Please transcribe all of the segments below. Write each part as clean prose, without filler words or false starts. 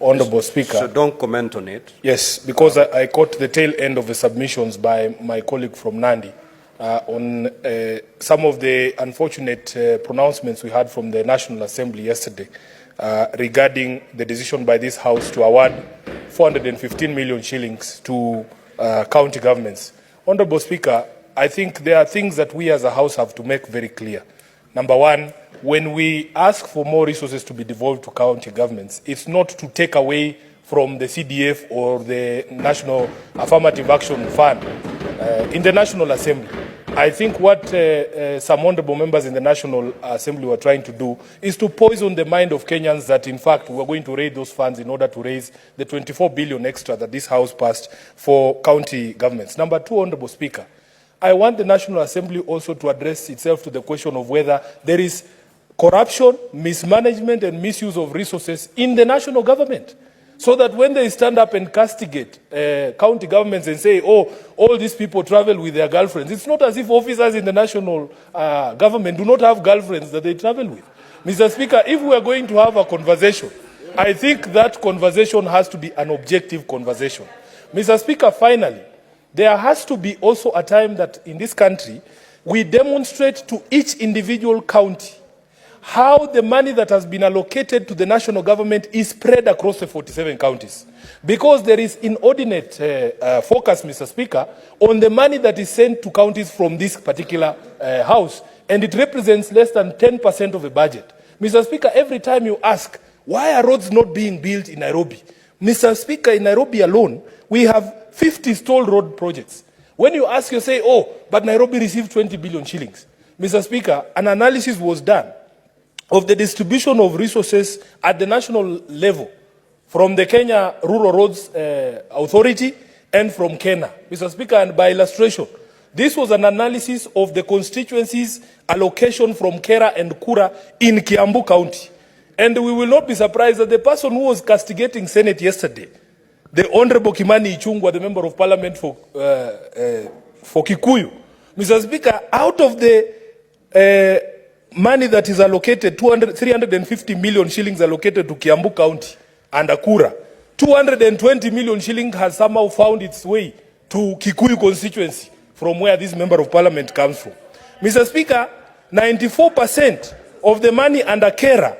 Honorable Speaker. So don't comment on it. Yes, because I caught the tail end of the submissions by my colleague from Nandi on some of the unfortunate pronouncements we had from the National Assembly yesterday regarding the decision by this House to award 415 million shillings to county governments. Honorable Speaker, I think there are things that we as a House have to make very clear. Number one, when we ask for more resources to be devolved to county governments, it's not to take away from the CDF or the National Affirmative Action Fund in the National Assembly. I think what some honorable members in the National Assembly were trying to do is to poison the mind of Kenyans that, in fact, we're going to raise those funds in order to raise the 24 billion extra that this House passed for county governments. Number two, Honorable Speaker, I want the National Assembly also to address itself to the question of whether there is corruption, mismanagement, and misuse of resources in the national government. So that when they stand up and castigate county governments and say, oh, all these people travel with their girlfriends, it's not as if officers in the national government do not have girlfriends that they travel with. Mr. Speaker, if we are going to have a conversation, I think that conversation has to be an objective conversation. Mr. Speaker, finally, there has to be also a time that in this country, we demonstrate to each individual county how the money that has been allocated to the national government is spread across the 47 counties. Because there is inordinate focus, Mr. Speaker, on the money that is sent to counties from this particular House, and it represents less than 10% of the budget. Mr. Speaker, every time you ask, why are roads not being built in Nairobi? Mr. Speaker, in Nairobi alone, we have 50 stalled road projects. When you ask, you say, oh, but Nairobi received 20 billion shillings. Mr. Speaker, an analysis was done of the distribution of resources at the national level from the Kenya Rural Roads Authority and from Kenya. Mr. Speaker, and by illustration, this was an analysis of the constituencies allocation from Kera and Kura in Kiambu County. And we will not be surprised that the person who was castigating Senate yesterday, the Honorable Kimani Ichung'wah, the Member of Parliament for Kikuyu, Mr. Speaker, out of the money that is allocated, 350 million shillings allocated to Kiambu County and Akura, 220 million shillings has somehow found its way to Kikuyu constituency from where this Member of Parliament comes from. Mr. Speaker, 94% of the money under Kera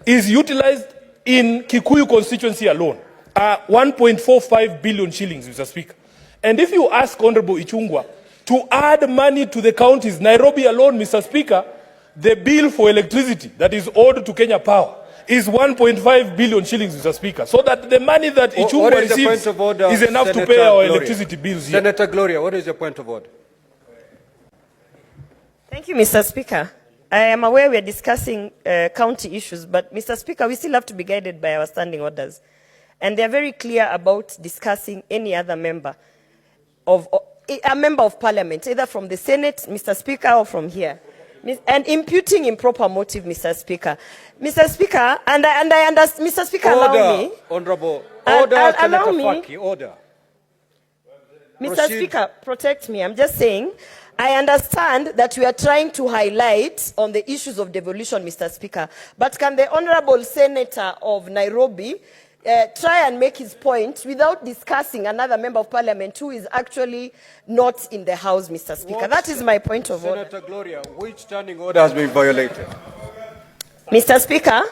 is utilized in Kikuyu constituency alone, 1.45 billion shillings, Mr. Speaker. And if you ask Honorable Ichung'wah to add money to the counties, Nairobi alone, Mr. Speaker, the bill for electricity that is owed to Kenya Power is 1.5 billion shillings, Mr. Speaker. So that the money that Ichung'wah receives is enough to pay our electricity bills here. Senator Gloria, what is your point of order? Thank you, Mr. Speaker. I am aware we are discussing county issues, but Mr. Speaker, we still have to be guided by our standing orders. And they are very clear about discussing any other member of a member of parliament, either from the Senate, Mr. Speaker, or from here. And imputing improper motive, Mr. Speaker. Mr. Speaker, and I understand, Mr. Speaker, order, allow me. Honorable, order, allow me. Faki, order. Mr. Proceed. Speaker, protect me. I'm just saying, I understand that we are trying to highlight on the issues of devolution, Mr. Speaker. But can the Honorable Senator of Nairobi try and make his point without discussing another member of parliament who is actually not in the House, Mr. Speaker? That is my point of order. Senator Gloria, which standing order has been violated? Mr. Speaker,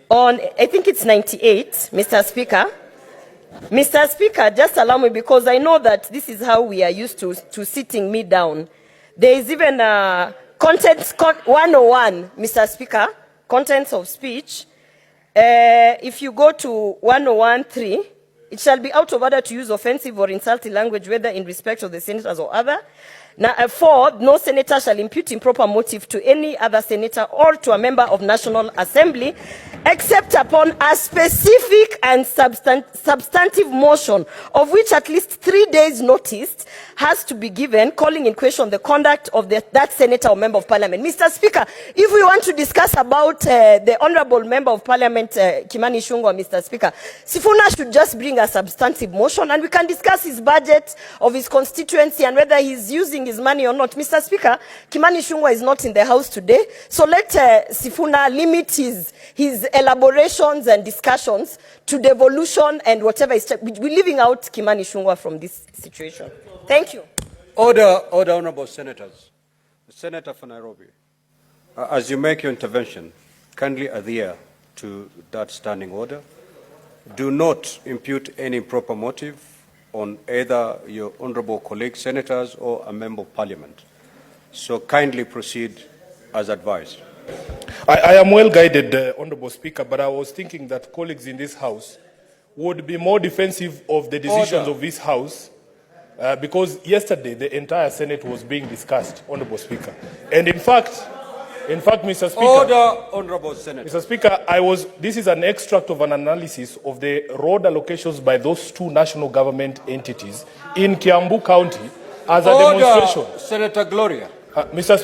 on, I think it's 98, Mr. Speaker. Mr. Speaker, just allow me, because I know that this is how we are used to sitting me down. There is even content 101, Mr. Speaker, contents of speech. If you go to 101.3, it shall be out of order to use offensive or insulting language, whether in respect of the senators or other. Now, 4, no senator shall impute improper motive to any other senator or to a member of National Assembly, except upon a specific and substantive motion, of which at least 3 days' notice has to be given, calling in question the conduct of that senator or member of parliament. Mr. Speaker, if we want to discuss about the honorable member of parliament, Kimani Ichung'wah, Mr. Speaker, SIFUNA should just bring a substantive motion and we can discuss his budget of his constituency and whether he's using his money or not. Mr. Speaker, Kimani Ichung'wah is not in the House today, so let SIFUNA limit his elaborations and discussions to devolution and whatever is, we're leaving out Kimani Ichung'wah from this situation. Thank you. Order, honorable senators. The Senator for Nairobi, as you make your intervention, kindly adhere to that standing order. Do not impute any improper motive on either your honorable colleague senators or a member of parliament. So kindly proceed as advised. I am well guided, Honorable Speaker, but I was thinking that colleagues in this House would be more defensive of the decisions of this House because yesterday the entire Senate was being discussed, Honorable Speaker. And in fact, Mr. Speaker, Order, honorable senator. Mr. Speaker, this is an extract of an analysis of the road allocations by those two national government entities in Kiambu County as a demonstration. Senator Gloria. Mr.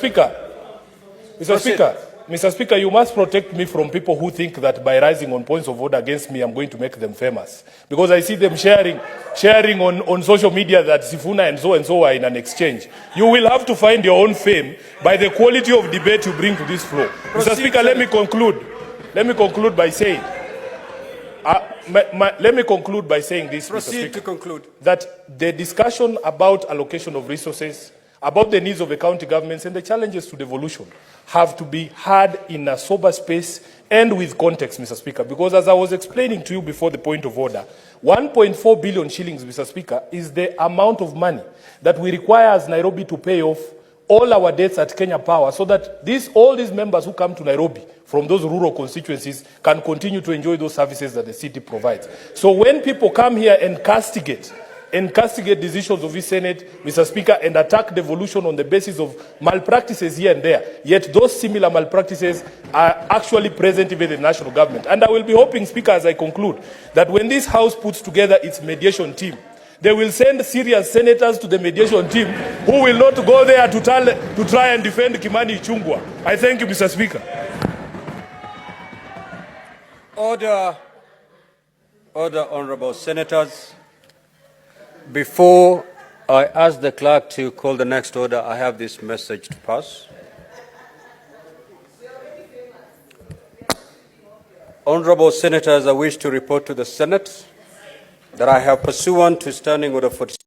Speaker, you must protect me from people who think that by rising on points of order against me, I'm going to make them famous. Because I see them sharing on social media that SIFUNA and so are in an exchange. You will have to find your own fame by the quality of debate you bring to this floor. Mr. Speaker, let me conclude. Let me conclude by saying, this, Proceed Mr. Speaker, to conclude. That the discussion about allocation of resources, about the needs of the county governments and the challenges to devolution have to be had in a sober space and with context, Mr. Speaker, because as I was explaining to you before the point of order, 1.4 billion shillings, Mr. Speaker, is the amount of money that we require as Nairobi to pay off all our debts at Kenya Power so that all these members who come to Nairobi from those rural constituencies can continue to enjoy those services that the city provides. So when people come here and castigate decisions of the Senate, Mr. Speaker, and attack devolution on the basis of malpractices here and there, yet those similar malpractices are actually present even in the national government. And I will be hoping, Speaker, as I conclude, that when this House puts together its mediation team, they will send serious senators to the mediation team who will not go there to try and defend Kimani Ichung'wah. I thank you, Mr. Speaker. Order, honorable senators. Before I ask the clerk to call the next order, I have this message to pass. Honorable senators, I wish to report to the Senate that I have, pursuant to Standing Order 46,